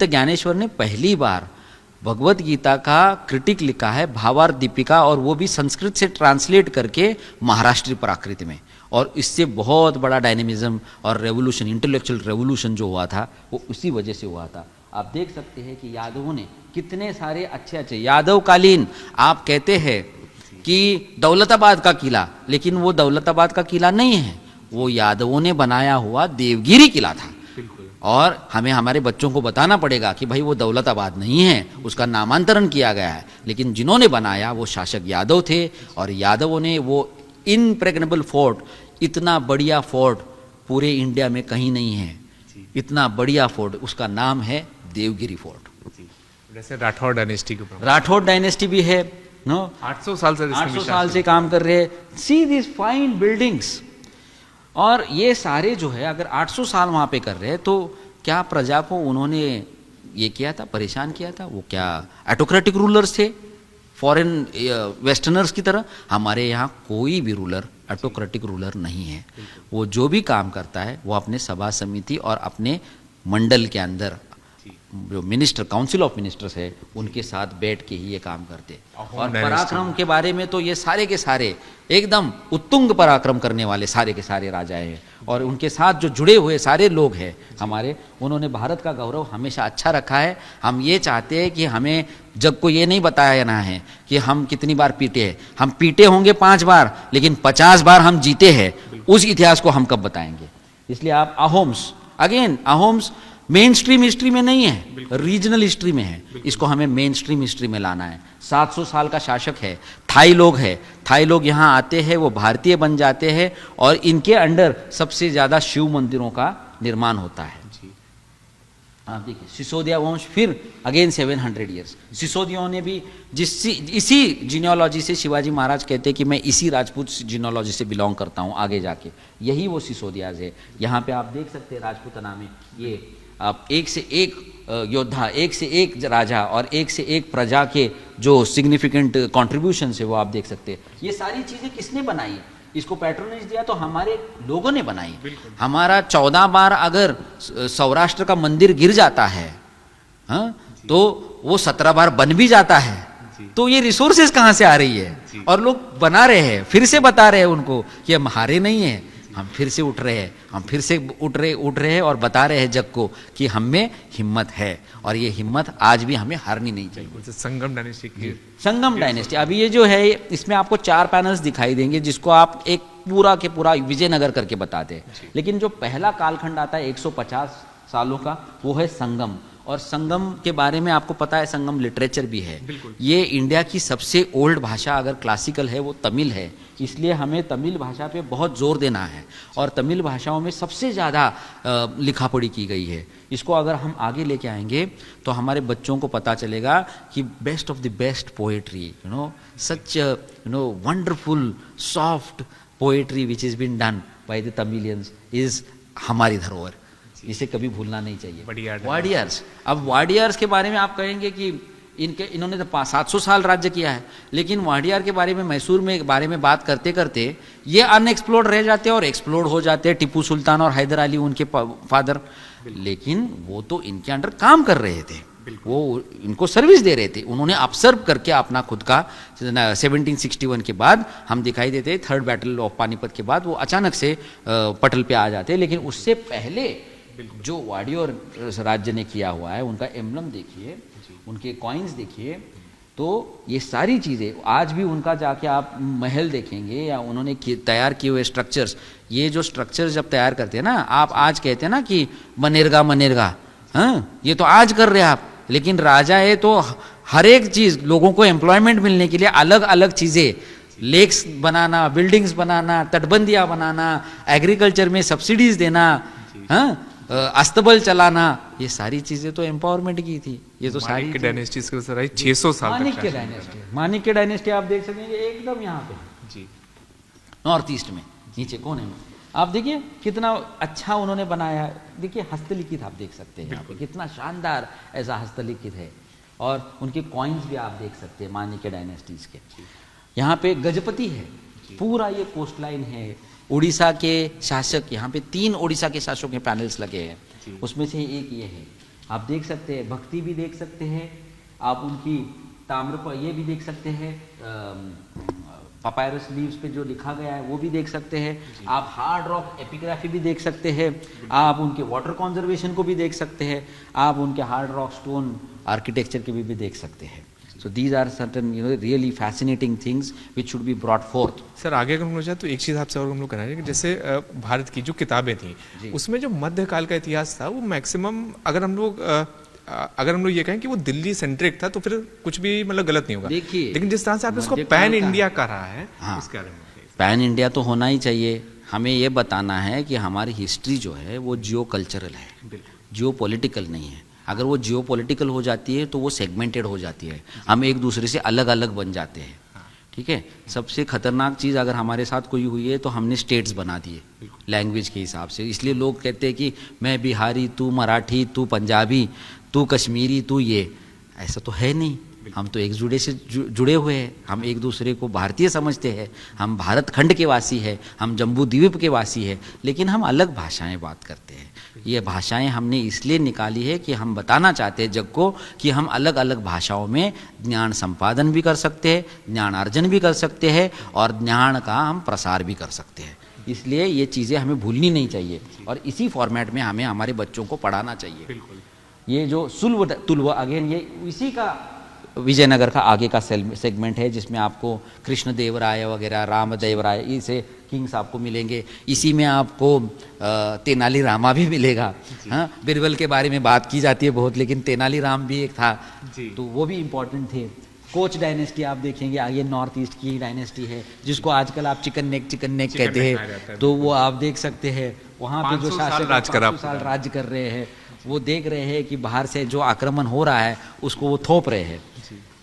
ज्ञानेश्वर ने पहली बार भगवत गीता का क्रिटिक लिखा है, भावार्थ दीपिका, और वो भी संस्कृत से ट्रांसलेट करके महाराष्ट्री प्राकृत में। और इससे बहुत बड़ा डायनेमिज्म और रेवोल्यूशन, इंटेलेक्चुअल रेवोल्यूशन जो हुआ था, वो उसी वजह से हुआ था। आप देख सकते हैं कि यादवों ने कितने सारे अच्छे अच्छे यादव कालीन, आप कहते हैं कि दौलताबाद का किला, लेकिन वो दौलताबाद का किला नहीं है, वो यादवों ने बनाया हुआ देवगिरी किला था। और हमें हमारे बच्चों को बताना पड़ेगा कि भाई वो दौलताबाद नहीं है, उसका नामांतरण किया गया है, लेकिन जिन्होंने बनाया वो शासक यादव थे। और यादवों ने वो इनप्रेग्नेबल फोर्ट, इतना बढ़िया फोर्ट पूरे इंडिया में कहीं नहीं है, इतना बढ़िया फोर्ट, उसका नाम है देवगिरी फोर्ट। जैसे राठौड़ डायनेस्टी के, राठौड़ डायनेस्टी भी है, नो 800 साल से काम कर रहे हैं। सी दिस फाइन बिल्डिंग्स, और ये सारे जो है, अगर 800 साल वहाँ पे कर रहे हैं, तो क्या प्रजा को उन्होंने ये किया था, परेशान किया था? वो क्या ऑटोक्रेटिक रूलर्स थे फॉरेन वेस्टर्नर्स की तरह? हमारे यहाँ कोई भी रूलर ऑटोक्रेटिक रूलर नहीं है। वो जो भी काम करता है वो अपने सभा समिति और अपने मंडल के अंदर जो मिनिस्टर काउंसिल ऑफ मिनिस्टर्स है उनके साथ बैठ के ही ये काम करते। और पराक्रम के बारे में तो ये सारे के सारे एकदम उत्तुंग पराक्रम करने वाले सारे के सारे राजा हैं, और उनके साथ जो जुड़े हुए सारे लोग हैं हमारे, उन्होंने भारत का गौरव हमेशा अच्छा रखा है। हम ये चाहते हैं कि हमें जग को ये नहीं बताया ना है कि हम कितनी बार पीटे हैं। हम पीटे होंगे 5 बार, लेकिन 50 बार हम जीते हैं, उस इतिहास को हम कब बताएंगे। इसलिए आप Ahoms, again Ahoms main stream history में नहीं है, रीजनल हिस्ट्री में है। इसको हमें मेन स्ट्रीम हिस्ट्री में लाना है। 700 साल का शासक है, थाई लोग है, थाई लोग यहाँ आते हैं, वो भारतीय बन जाते हैं, और इनके अंडर सबसे ज़्यादा शिव मंदिरों का निर्माण होता है। आप देखिए सिसोदिया वंश, फिर अगेन 700 ईयर्स। सिसोदियों ने भी इसी जीनियोलॉजी से, शिवाजी महाराज कहते हैं कि मैं इसी राजपूत जीनियोलॉजी से बिलोंग करता हूँ, आगे जाके यही वो सिसोदियाज है। यहाँ पे आप देख सकते हैं राजपूतना में ये आप एक से एक योद्धा, एक से एक राजा और एक से एक प्रजा के जो सिग्निफिकेंट कॉन्ट्रीब्यूशंस है वो आप देख सकते हैं। ये सारी चीज़ें किसने बनाई? इसको पैट्रोनेज दिया तो हमारे लोगों ने बनाई। हमारा 14 बार अगर सौराष्ट्र का मंदिर गिर जाता है, हाँ, तो वो 17 बार बन भी जाता है। तो ये रिसोर्सेज कहाँ से आ रही है? और लोग बना रहे हैं, फिर से बता रहे हैं उनको कि हम हारे नहीं हैं, हम फिर से उठ रहे हैं, हम फिर से उठ रहे हैं और बता रहे हैं जग को कि हम में हिम्मत है, और ये हिम्मत आज भी हमें हारनी नहीं चाहिए। संगम डायनेस्टी की, संगम डायनेस्टी, अभी ये जो है इसमें आपको 4 पैनल्स दिखाई देंगे जिसको आप एक पूरा के पूरा विजयनगर करके बताते हैं। लेकिन जो पहला कालखंड आता है 150 सालों का, वो है संगम। और संगम के बारे में आपको पता है, संगम लिटरेचर भी है। ये इंडिया की सबसे ओल्ड भाषा अगर क्लासिकल है वो तमिल है, इसलिए हमें तमिल भाषा पे बहुत जोर देना है। और तमिल भाषाओं में सबसे ज़्यादा लिखा पढ़ी की गई है। इसको अगर हम आगे लेके आएंगे तो हमारे बच्चों को पता चलेगा कि best of the best poetry, such wonderful soft poetry which is been done by the Tamilians is हमारी धरोहर, इसे कभी भूलना नहीं चाहिए। वाडियार्स, अब वाडियार्स के बारे में आप कहेंगे कि इन्होंने तो 700 साल राज्य किया है, लेकिन वाडियार के बारे में, मैसूर में बारे में बात करते करते ये अनएक्सप्लोर्ड रह जाते हैं और एक्सप्लोर्ड हो जाते हैं। टिप्पू सुल्तान और हैदर अली उनके फादर, लेकिन वो तो इनके अंडर काम कर रहे थे, वो इनको सर्विस दे रहे थे। उन्होंने ऑब्जर्व करके अपना खुद का 1761 के बाद हम दिखाई देते हैं, 3rd बैटल ऑफ पानीपत के बाद वो अचानक से पटल पे आ जाते हैं। लेकिन उससे पहले जो वाडियोर राज्य ने किया हुआ है, उनका एम्बलम देखिए, उनके कॉइन्स देखिए, तो ये सारी चीज़ें आज भी उनका जाके आप महल देखेंगे या उन्होंने तैयार किए हुए स्ट्रक्चर्स, ये जो स्ट्रक्चर्स जब तैयार करते हैं ना, आप आज कहते हैं ना कि मनेरगा, हाँ, ये तो आज कर रहे हैं आप, लेकिन राजा है तो हर एक चीज़, लोगों को एम्प्लॉयमेंट मिलने के लिए अलग अलग चीज़ें, लेक्स बनाना, बिल्डिंग्स बनाना, तटबंदियाँ बनाना, एग्रीकल्चर में सब्सिडीज देना, हाँ, अस्तबल चलाना, ये सारी चीजें तो एम्पावरमेंट की थी। ये तो सारी डायनेस्टी 600 साल तक। माणिक्य डायनेस्टी आप देख सकेंगे एकदम यहाँ पे जी, नॉर्थ ईस्ट में नीचे कोने में आप देखिए कितना अच्छा उन्होंने बनाया है। देखिए हस्तलिखित आप देख सकते हैं यहाँ पे, कितना शानदार ऐसा हस्तलिखित है। और उनके कॉइन्स भी आप देख सकते हैं माणिक्य डायनेस्टीज के। यहाँ पे गजपति है, पूरा ये कोस्ट लाइन है। उड़ीसा के शासक, यहाँ पे 3 उड़ीसा के शासकों के पैनल्स लगे हैं, उसमें से एक ये है, आप देख सकते हैं। भक्ति भी देख सकते हैं आप, उनकी ताम्र पर ये भी देख सकते हैं, पापायरस लीव्स पे जो लिखा गया है वो भी देख सकते हैं आप। हार्ड रॉक एपिग्राफी भी देख सकते हैं आप, उनके वाटर कंजर्वेशन को भी देख सकते हैं आप, उनके हार्ड रॉक स्टोन आर्किटेक्चर के भी देख सकते हैं। So these are certain really fascinating things which should be brought forth. Sir आगे अगर हम लोग जाए तो एक चीज़ आपसे और हम लोग करना है कि जैसे भारत की जो किताबें थी उसमें जो मध्यकाल का इतिहास था वो मैक्सिमम अगर हम लोग ये कहें कि वो दिल्ली सेंट्रिक था तो फिर कुछ भी मतलब गलत नहीं होगा। देखिए, लेकिन जिस तरह से आपने उसको पैन इंडिया कहा है, हाँ, इसके बारे में पैन इंडिया तो होना ही चाहिए। हमें ये बताना है कि हमारी हिस्ट्री जो है वो जियो कल्चरल है, जियो पॉलिटिकल नहीं है। अगर वो जियो पॉलिटिकल हो जाती है तो वो सेगमेंटेड हो जाती है, हम एक दूसरे से अलग अलग बन जाते हैं। ठीक है, सबसे खतरनाक चीज़ अगर हमारे साथ कोई हुई है तो हमने स्टेट्स बना दिए लैंग्वेज के हिसाब से। इसलिए लोग कहते हैं कि मैं बिहारी, तू मराठी, तू पंजाबी, तू कश्मीरी, तू ये, ऐसा तो है नहीं। हम तो एक जुड़े से जुड़े हुए हैं, हम एक दूसरे को भारतीय समझते हैं, हम भारत खंड के वासी हैं, हम जम्बू द्वीप के वासी हैं, लेकिन हम अलग भाषाएं बात करते हैं। ये भाषाएं हमने इसलिए निकाली है कि हम बताना चाहते हैं जग को कि हम अलग अलग भाषाओं में ज्ञान संपादन भी कर सकते हैं, ज्ञान अर्जन भी कर सकते हैं और ज्ञान का हम प्रसार भी कर सकते हैं। इसलिए ये चीज़ें हमें भूलनी नहीं चाहिए और इसी फॉर्मेट में हमें हमारे बच्चों को पढ़ाना चाहिए। बिल्कुल। ये जो सुलभ तुलव अगेन ये इसी का विजयनगर का आगे का सेगमेंट है, जिसमें आपको कृष्णदेवराय वगैरह, रामदेवराय, इसे किंग्स आपको मिलेंगे। इसी में आपको तेनाली रामा भी मिलेगा। हाँ, बिरबल के बारे में बात की जाती है बहुत, लेकिन तेनाली राम भी एक था, तो वो भी इम्पोर्टेंट थे। कोच डायनेस्टी आप देखेंगे, आगे नॉर्थ ईस्ट की डायनेस्टी है, जिसको आजकल आप चिकन नेक कहते हैं, तो वो आप देख सकते हैं। वहाँ पे जो शासक 500 साल राज्य कर रहे हैं, वो देख रहे हैं कि बाहर से जो आक्रमण हो रहा है उसको वो थोप रहे हैं।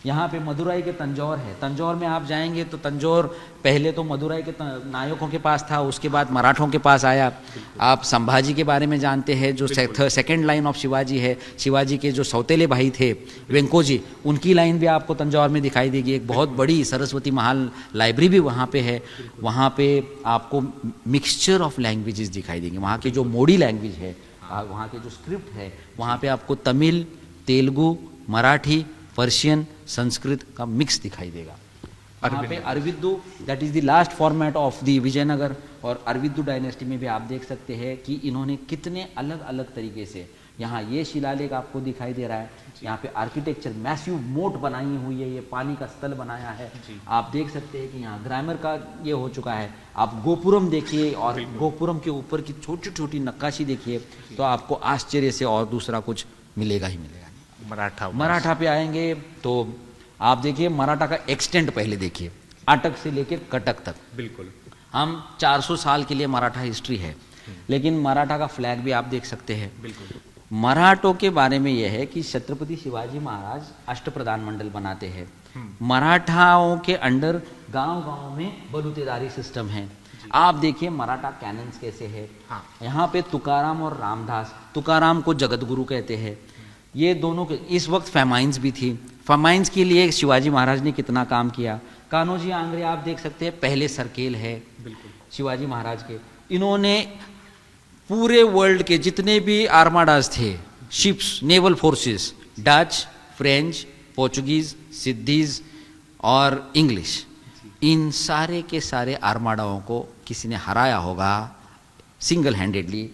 यहाँ पे मदुराई के तंजौर है, तंजौर में आप जाएंगे तो तंजौर पहले तो मदुराई के नायकों के पास था, उसके बाद मराठों के पास आया। आप संभाजी के बारे में जानते हैं, जो सेकंड लाइन ऑफ शिवाजी है, शिवाजी के जो सौतेले भाई थे वेंकोजी, उनकी लाइन भी आपको तंजौर में दिखाई देगी। एक बहुत बड़ी सरस्वती महाल लाइब्रेरी भी वहाँ पे है। वहाँ पे आपको मिक्सचर ऑफ लैंग्वेजेस दिखाई देंगे। वहाँ की जो मोडी लैंग्वेज है, वहाँ के जो स्क्रिप्ट है, वहाँ पे आपको तमिल, तेलुगु, मराठी, पर्शियन, संस्कृत का मिक्स दिखाई देगा। वहाँ पे Aravidu, that is the last format of the Vijayanagar, और अरविंदु डायनेस्टी में भी आप देख सकते हैं कि इन्होंने कितने अलग अलग तरीके से, यहाँ ये शिलालेख आपको दिखाई दे रहा है, यहाँ पे आर्किटेक्चर मैसिव मोट बनाई हुई है, ये पानी का स्थल बनाया है। आप देख सकते हैं कि यहाँ ग्रामर का ये हो चुका है। आप गोपुरम देखिए और गोपुरम के ऊपर की छोटी छोटी नक्काशी देखिए, तो आपको आश्चर्य से और दूसरा कुछ मिलेगा ही मिलेगा। मराठा पे आएंगे तो आप देखिए, मराठा का एक्सटेंट पहले देखिए, अटक से लेकर कटक तक। बिल्कुल। हम 400 साल के लिए मराठा हिस्ट्री है, लेकिन मराठा का फ्लैग भी आप देख सकते हैं। बिल्कुल। मराठों के बारे में यह है कि छत्रपति शिवाजी महाराज अष्टप्रधान मंडल बनाते हैं। मराठाओं के अंडर गांव-गांव में बलूतेदारी सिस्टम है। आप देखिए मराठा कैनन्स कैसे है। हाँ। यहाँ पे तुकाराम और रामदास, तुकाराम को जगत गुरु कहते हैं। ये दोनों के, इस वक्त फेमाइंस भी थी, फेमाइंस के लिए शिवाजी महाराज ने कितना काम किया। कान्होजी आंग्रे आप देख सकते हैं, पहले सर्केल है शिवाजी महाराज के। इन्होंने पूरे वर्ल्ड के जितने भी आर्माडाज थे, ships, naval forces, Dutch, French, Portuguese, Siddis और इंग्लिश, इन सारे के सारे आर्माडाओं को किसी ने हराया होगा सिंगल हैंडेडली,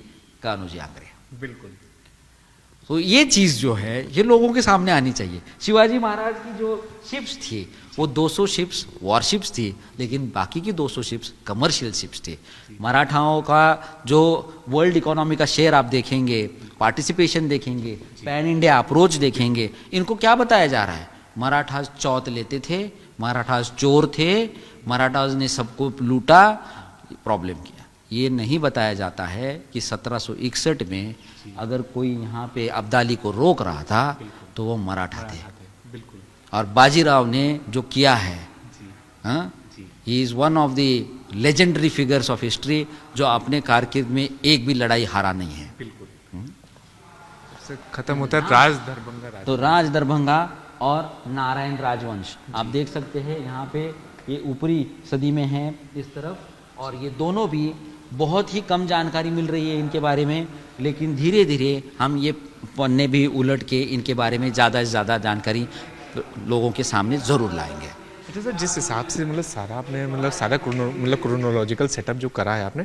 कान्होजी आंग्रे। बिल्कुल। तो ये चीज़ जो है ये लोगों के सामने आनी चाहिए। शिवाजी महाराज की जो शिप्स थी वो 200 शिप्स वॉरशिप्स थी, लेकिन बाकी की 200 शिप्स कमर्शियल शिप्स थी। मराठाओं का जो वर्ल्ड इकोनॉमी का शेयर आप देखेंगे, पार्टिसिपेशन देखेंगे, पैन इंडिया अप्रोच देखेंगे, इनको क्या बताया जा रहा है? मराठास चौथ लेते थे, मराठास चोर थे, मराठास ने सबको लूटा, प्रॉब्लम किया। ये नहीं बताया जाता है कि 1761 में अगर कोई यहाँ पे अब्दाली को रोक रहा था तो वो मराठा थे। बिल्कुल। और बाजीराव ने जो किया है, he is one of the legendary figures of history, जो अपने कारकिर्द में एक भी लड़ाई हारा नहीं है। बिल्कुल। खत्म होता है राज दरभंगा। तो राज दरभंगा और नारायण राजवंश आप देख सकते हैं, यहाँ पे ये ऊपरी सदी में है इस तरफ, और ये दोनों भी बहुत ही कम जानकारी मिल रही है इनके बारे में, लेकिन धीरे धीरे हम ये पन्ने भी उलट के इनके बारे में ज़्यादा से ज़्यादा जानकारी लोगों के सामने ज़रूर लाएंगे। अच्छा सर, जिस हिसाब से मतलब सारा आपने सारा क्रोनोलॉजिकल सेटअप जो करा है आपने,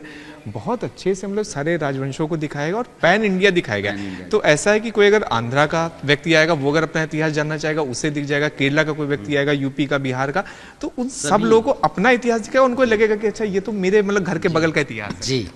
बहुत अच्छे से सारे राजवंशों को दिखाएगा और पैन इंडिया दिखाएगा। तो ऐसा है कि कोई अगर आंध्रा का व्यक्ति आएगा, वो अगर अपना इतिहास जानना चाहेगा उसे दिख जाएगा, केरला का कोई व्यक्ति आएगा, यूपी का, बिहार का, तो उन सब लोगों को अपना इतिहास दिखाएगा, उनको लगेगा कि अच्छा ये तो मेरे घर के बगल का इतिहास है। जी,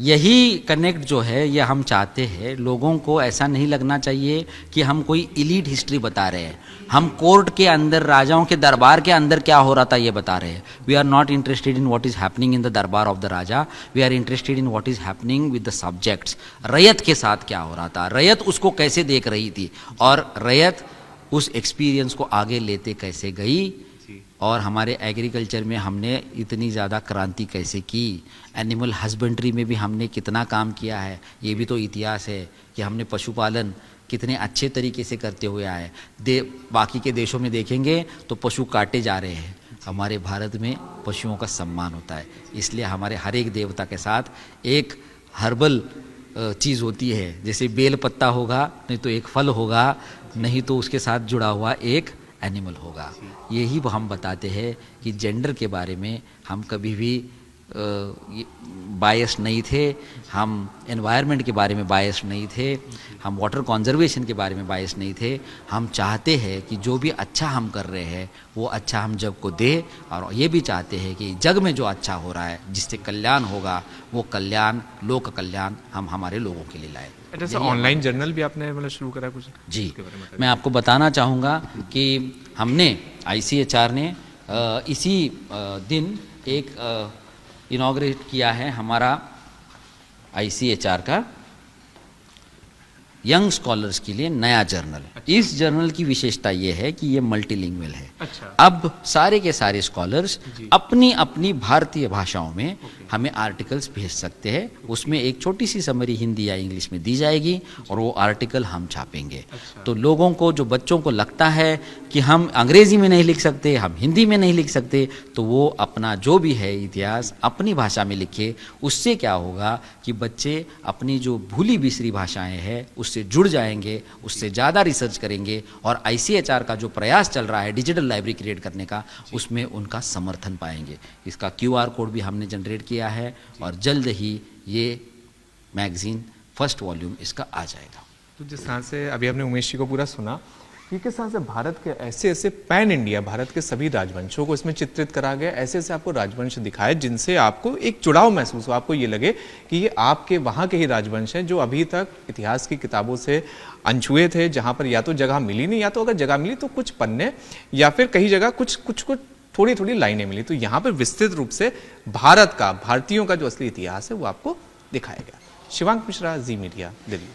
यही कनेक्ट जो है ये हम चाहते हैं। लोगों को ऐसा नहीं लगना चाहिए कि हम कोई इलीट हिस्ट्री बता रहे हैं, हम कोर्ट के अंदर, राजाओं के दरबार के अंदर क्या हो रहा था ये बता रहे हैं। We are not interested in what is happening in the durbar of the raja, we are interested in what is happening with the subjects. रैयत के साथ क्या हो रहा था, रैयत उसको कैसे देख रही थी, और रैयत उस एक्सपीरियंस को आगे लेते कैसे गई, और हमारे एग्रीकल्चर में हमने इतनी ज़्यादा क्रांति कैसे की, एनिमल हस्बेंड्री में भी हमने कितना काम किया है, ये भी तो इतिहास है कि हमने पशुपालन कितने अच्छे तरीके से करते हुए आए। बाकी के देशों में देखेंगे तो पशु काटे जा रहे हैं, हमारे भारत में पशुओं का सम्मान होता है। इसलिए हमारे हर एक देवता के साथ एक हर्बल चीज़ होती है, जैसे बेल पत्ता होगा, नहीं तो एक फल होगा, नहीं तो उसके साथ जुड़ा हुआ एक एनिमल होगा। यही हम बताते हैं कि जेंडर के बारे में हम कभी भी बायस नहीं थे, हम एनवायरनमेंट के बारे में बायस नहीं थे, हम वाटर कंजर्वेशन के बारे में बायस नहीं थे। हम चाहते हैं कि जो भी अच्छा हम कर रहे हैं वो अच्छा हम जग को दे, और ये भी चाहते हैं कि जग में जो अच्छा हो रहा है जिससे कल्याण होगा वो कल्याण, लोक कल्याण हम हमारे लोगों के लिए लाए। जैसे ऑनलाइन जर्नल भी आपने मतलब शुरू करा कुछ? जी, मैं आपको बताना चाहूँगा कि हमने ICHR ने इसी दिन एक इनॉग्रेट किया है हमारा ICHR का यंग स्कॉलर्स के लिए नया जर्नल। इस जर्नल की विशेषता ये है कि ये मल्टीलिंगुअल है। अब सारे के सारे स्कॉलर्स अपनी अपनी भारतीय भाषाओं में हमें आर्टिकल्स भेज सकते हैं। उसमें एक छोटी सी समरी हिंदी या इंग्लिश में दी जाएगी और वो आर्टिकल हम छापेंगे। तो लोगों को, जो बच्चों को लगता है कि हम अंग्रेजी में नहीं लिख सकते, हम हिंदी में नहीं लिख सकते, तो वो अपना जो भी है इतिहास अपनी भाषा में लिखे। उससे क्या होगा कि बच्चे अपनी जो भूली बिसरी भाषाएं हैं उससे जुड़ जाएंगे, उससे ज़्यादा रिसर्च करेंगे, और ICHR का जो प्रयास चल रहा है डिजिटल लाइब्रेरी क्रिएट करने का, उसमें उनका समर्थन पाएंगे। इसका QR कोड भी हमने जनरेट किया है और जल्द ही ये मैगजीन फर्स्ट वॉल्यूम इसका आ जाएगा। तो जिस तरह से अभी हमने उमेश जी को पूरा सुना कि किस तरह से भारत के ऐसे ऐसे पैन इंडिया, भारत के सभी राजवंशों को इसमें चित्रित करा गया, ऐसे ऐसे आपको राजवंश दिखाए जिनसे आपको एक जुड़ाव महसूस हो, आपको ये लगे कि ये आपके वहाँ के ही राजवंश हैं जो अभी तक इतिहास की किताबों से अनछुए थे, जहाँ पर या तो जगह मिली नहीं, या तो अगर जगह मिली तो कुछ पन्ने, या फिर कई जगह कुछ थोड़ी थोड़ी लाइनें मिली। तो यहाँ पर विस्तृत रूप से भारत का, भारतीयों का जो असली इतिहास है वो आपको दिखाया गया। शिवांक मिश्रा, जी मीडिया, दिल्ली।